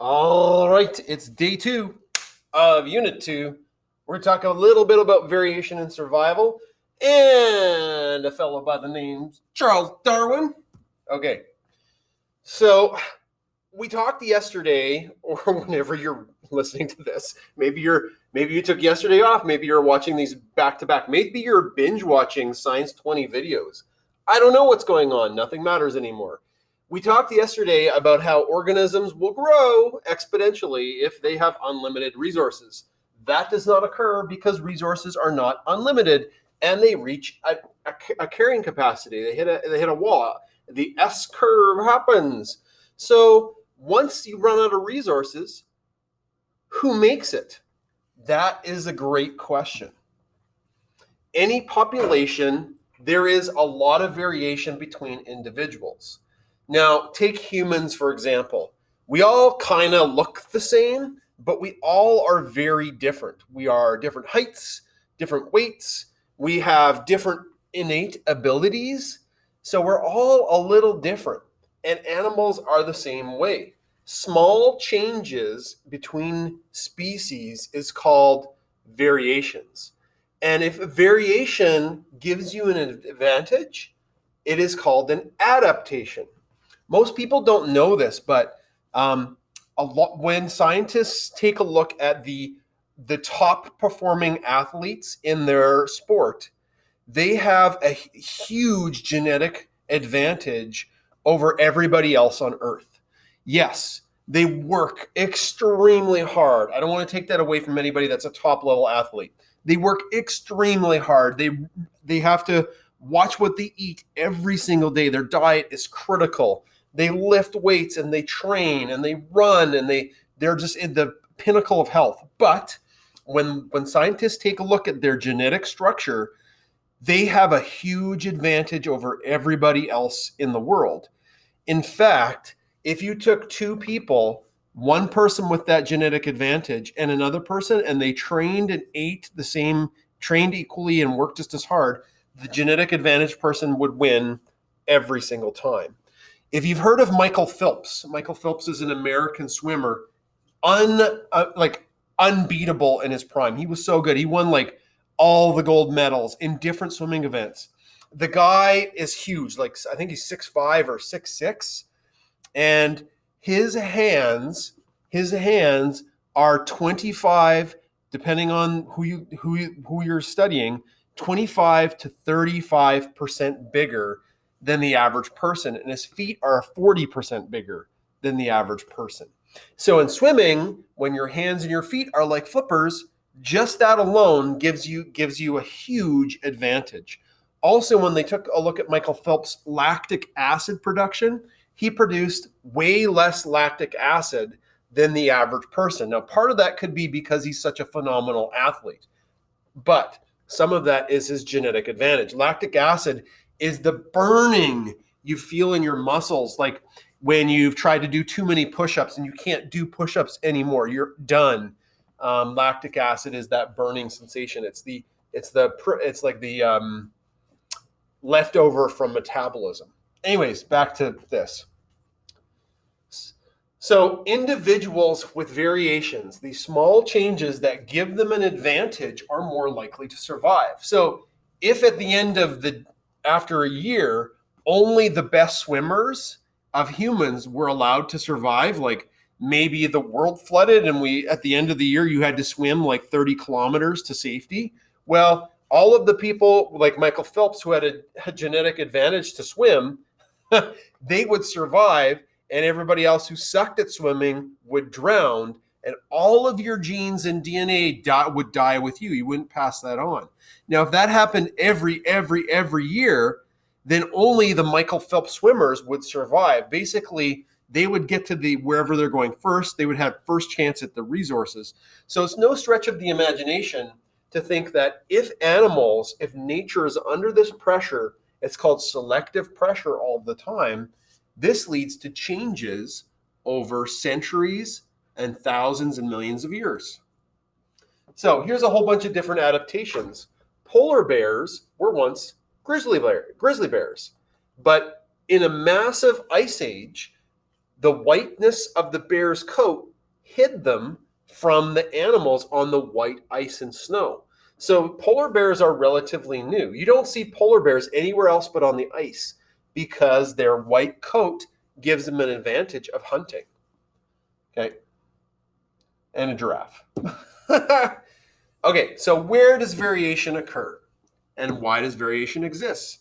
All right, it's day 2 of Unit 2. We're going to talk a little bit about variation in survival and a fellow by the name Charles Darwin. Okay, so we talked yesterday, or whenever you're listening to this. Maybe you took yesterday off. Maybe you're watching these back to back. Maybe you're binge watching Science 20 videos. I don't know what's going on. Nothing matters anymore. We talked yesterday about how organisms will grow exponentially if they have unlimited resources. That does not occur because resources are not unlimited and they reach a carrying capacity. They hit a wall. The S curve happens. So once you run out of resources, who makes it? That is a great question. Any population, there is a lot of variation between individuals. Now, take humans, for example. We all kind of look the same, but we all are very different. We are different heights, different weights. We have different innate abilities. So we're all a little different. And animals are the same way. Small changes between species is called variations. And if a variation gives you an advantage, it is called an adaptation. Most people don't know this, but when scientists take a look at the top performing athletes in their sport, they have a huge genetic advantage over everybody else on Earth. Yes, they work extremely hard. I don't want to take that away from anybody that's a top level athlete. They work extremely hard. They have to watch what they eat every single day. Their diet is critical. They lift weights and they train and they run and they're just in the pinnacle of health. But when scientists take a look at their genetic structure, they have a huge advantage over everybody else in the world. In fact, if you took two people, one person with that genetic advantage and another person, and they trained and ate the same, trained equally and worked just as hard, the genetic advantage person would win every single time. If you've heard of Michael Phelps is an American swimmer, unbeatable in his prime. He was so good. He won like all the gold medals in different swimming events. The guy is huge. Like I think he's 6'5" or 6'6", and his hands are 25, depending on who you're studying, 25 to 35% bigger than the average person, and his feet are 40% bigger than the average person. So in swimming, when your hands and your feet are like flippers, just that alone gives you a huge advantage. Also, when they took a look at Michael Phelps' lactic acid production, he produced way less lactic acid than the average person. Now, part of that could be because he's such a phenomenal athlete, but some of that is his genetic advantage. Lactic acid is the burning you feel in your muscles, like when you've tried to do too many push-ups and you can't do push-ups anymore. You're done. Lactic acid is that burning sensation. It's like the leftover from metabolism. Anyways, back to this. So individuals with variations, these small changes that give them an advantage, are more likely to survive. So if at the end of after a year, only the best swimmers of humans were allowed to survive, like maybe the world flooded and at the end of the year, you had to swim like 30 kilometers to safety. Well, all of the people like Michael Phelps who had a genetic advantage to swim, they would survive, and everybody else who sucked at swimming would drown, and all of your genes and DNA would die with you. You wouldn't pass that on. Now, if that happened every year, then only the Michael Phelps swimmers would survive. Basically, they would get to wherever they're going first. They would have first chance at the resources. So it's no stretch of the imagination to think that if nature is under this pressure, it's called selective pressure all the time, this leads to changes over centuries and thousands and millions of years. So here's a whole bunch of different adaptations. Polar bears were once grizzly bears, but in a massive ice age, the whiteness of the bear's coat hid them from the animals on the white ice and snow. So polar bears are relatively new. You don't see polar bears anywhere else but on the ice because their white coat gives them an advantage of hunting. Okay. And a giraffe. Okay, so where does variation occur? And why does variation exist?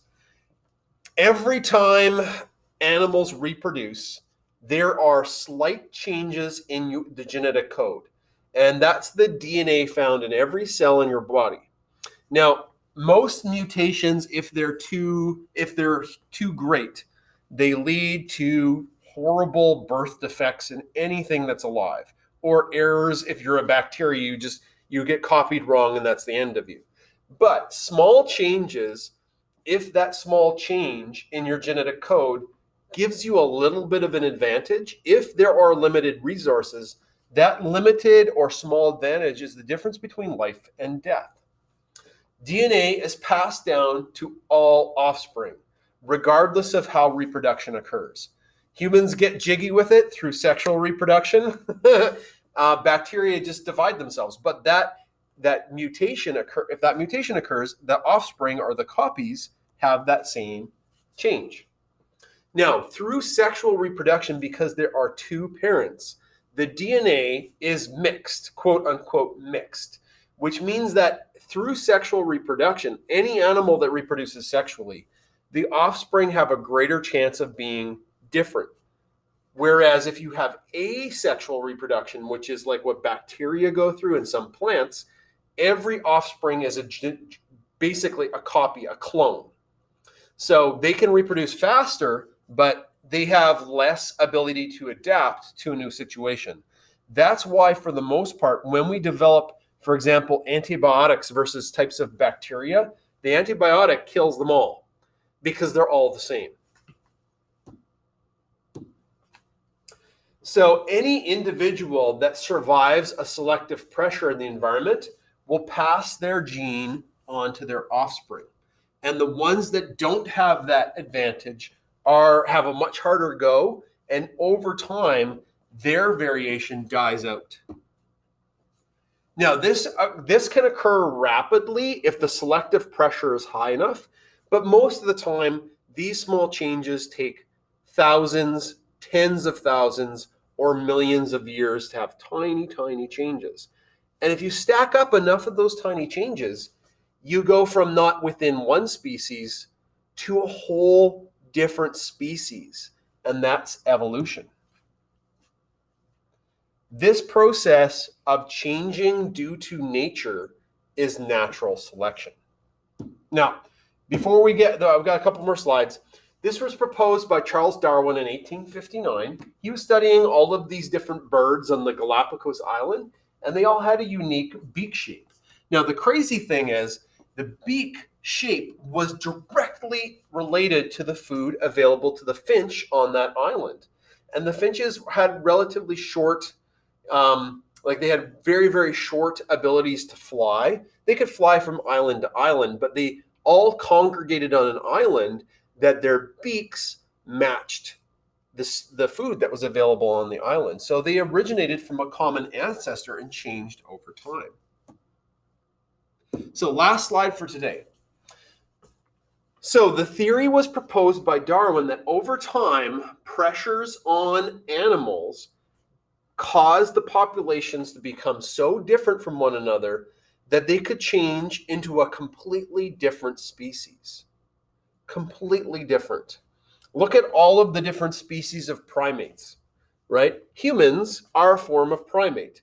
Every time animals reproduce, there are slight changes in the genetic code. And that's the DNA found in every cell in your body. Now, most mutations, if they're too great, they lead to horrible birth defects in anything that's alive, or errors. If you're a bacteria, you get copied wrong, and that's the end of you. But small changes, if that small change in your genetic code gives you a little bit of an advantage, if there are limited resources, that limited or small advantage is the difference between life and death. DNA is passed down to all offspring, regardless of how reproduction occurs. Humans get jiggy with it through sexual reproduction. Bacteria just divide themselves. But if that mutation occurs, the offspring or the copies have that same change. Now, through sexual reproduction, because there are two parents, the DNA is mixed, quote unquote mixed, which means that through sexual reproduction, any animal that reproduces sexually, the offspring have a greater chance of being different. Whereas if you have asexual reproduction, which is like what bacteria go through in some plants, every offspring is basically a copy, a clone. So they can reproduce faster, but they have less ability to adapt to a new situation. That's why, for the most part, when we develop, for example, antibiotics versus types of bacteria, the antibiotic kills them all because they're all the same. So any individual that survives a selective pressure in the environment will pass their gene on to their offspring. And the ones that don't have that advantage have a much harder go, and over time, their variation dies out. Now, this can occur rapidly if the selective pressure is high enough, but most of the time, these small changes take thousands, tens of thousands, or millions of years to have tiny, tiny changes. And if you stack up enough of those tiny changes, you go from not within one species to a whole different species, and that's evolution. This process of changing due to nature is natural selection. Now, before we get, I've got a couple more slides. This was proposed by Charles Darwin in 1859. He was studying all of these different birds on the Galapagos Island, and they all had a unique beak shape. Now, the crazy thing is, the beak shape was directly related to the food available to the finch on that island. And the finches had relatively short, they had very, very short abilities to fly. They could fly from island to island, but they all congregated on an island that their beaks matched the food that was available on the island. So they originated from a common ancestor and changed over time. So last slide for today. So the theory was proposed by Darwin that over time, pressures on animals caused the populations to become so different from one another that they could change into a completely different species. Completely different. Look at all of the different species of primates, right? Humans are a form of primate.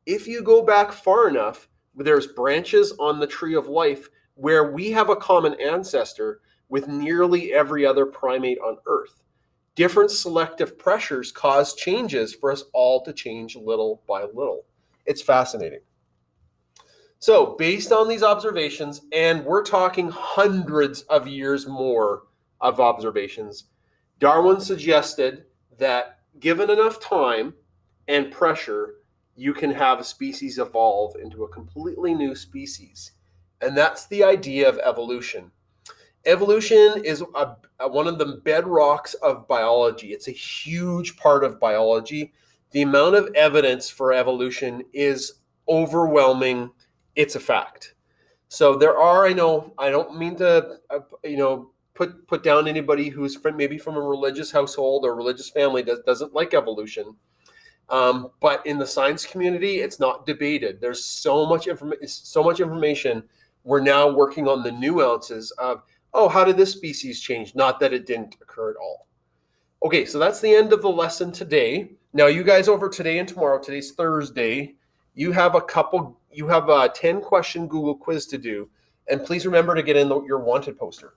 If you go back far enough, there's branches on the tree of life where we have a common ancestor with nearly every other primate on Earth. Different selective pressures cause changes for us all to change little by little. It's fascinating. So based on these observations, and we're talking hundreds of years more of observations, Darwin suggested that given enough time and pressure, you can have a species evolve into a completely new species. And that's the idea of evolution. Evolution is one of the bedrocks of biology. It's a huge part of biology. The amount of evidence for evolution is overwhelming. It's a fact. So there are, I know, I don't mean to, put down anybody who's maybe from a religious household or religious family doesn't like evolution. But in the science community, it's not debated. There's so much information. We're now working on the nuances of, oh, how did this species change? Not that it didn't occur at all. Okay, so that's the end of the lesson today. Now, you guys over today and tomorrow, today's Thursday, you have a 10-question Google quiz to do. And please remember to get in your wanted poster.